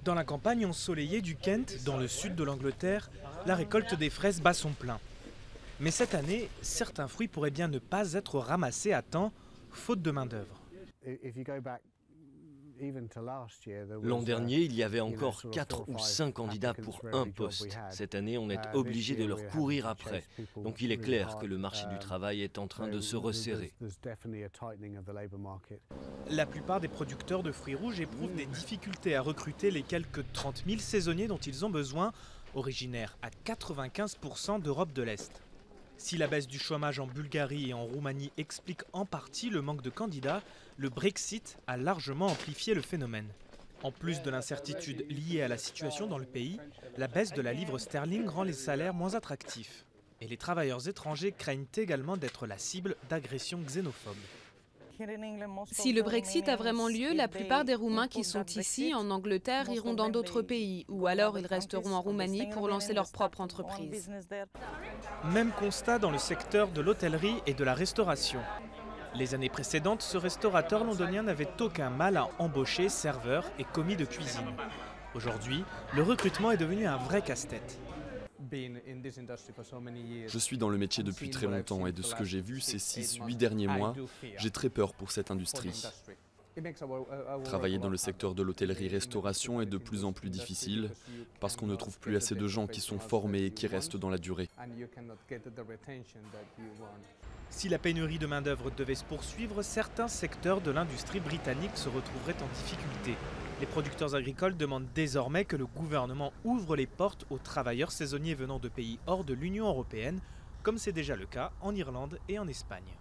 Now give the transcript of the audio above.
Dans la campagne ensoleillée du Kent, dans le sud de l'Angleterre, la récolte des fraises bat son plein. Mais cette année, certains fruits pourraient bien ne pas être ramassés à temps, faute de main-d'œuvre. L'an dernier, il y avait encore 4 ou 5 candidats pour un poste. Cette année, on est obligé de leur courir après. Donc il est clair que le marché du travail est en train de se resserrer. La plupart des producteurs de fruits rouges éprouvent des difficultés à recruter les quelques 30 000 saisonniers dont ils ont besoin, originaires à 95% d'Europe de l'Est. Si la baisse du chômage en Bulgarie et en Roumanie explique en partie le manque de candidats, le Brexit a largement amplifié le phénomène. En plus de l'incertitude liée à la situation dans le pays, la baisse de la livre sterling rend les salaires moins attractifs. Et les travailleurs étrangers craignent également d'être la cible d'agressions xénophobes. Si le Brexit a vraiment lieu, la plupart des Roumains qui sont ici, en Angleterre, iront dans d'autres pays, ou alors ils resteront en Roumanie pour lancer leur propre entreprise. Même constat dans le secteur de l'hôtellerie et de la restauration. Les années précédentes, ce restaurateur londonien n'avait aucun mal à embaucher serveurs et commis de cuisine. Aujourd'hui, le recrutement est devenu un vrai casse-tête. Je suis dans le métier depuis très longtemps et de ce que j'ai vu ces 6-8 derniers mois, j'ai très peur pour cette industrie. Travailler dans le secteur de l'hôtellerie-restauration est de plus en plus difficile parce qu'on ne trouve plus assez de gens qui sont formés et qui restent dans la durée. Si la pénurie de main-d'œuvre devait se poursuivre, certains secteurs de l'industrie britannique se retrouveraient en difficulté. Les producteurs agricoles demandent désormais que le gouvernement ouvre les portes aux travailleurs saisonniers venant de pays hors de l'Union européenne, comme c'est déjà le cas en Irlande et en Espagne.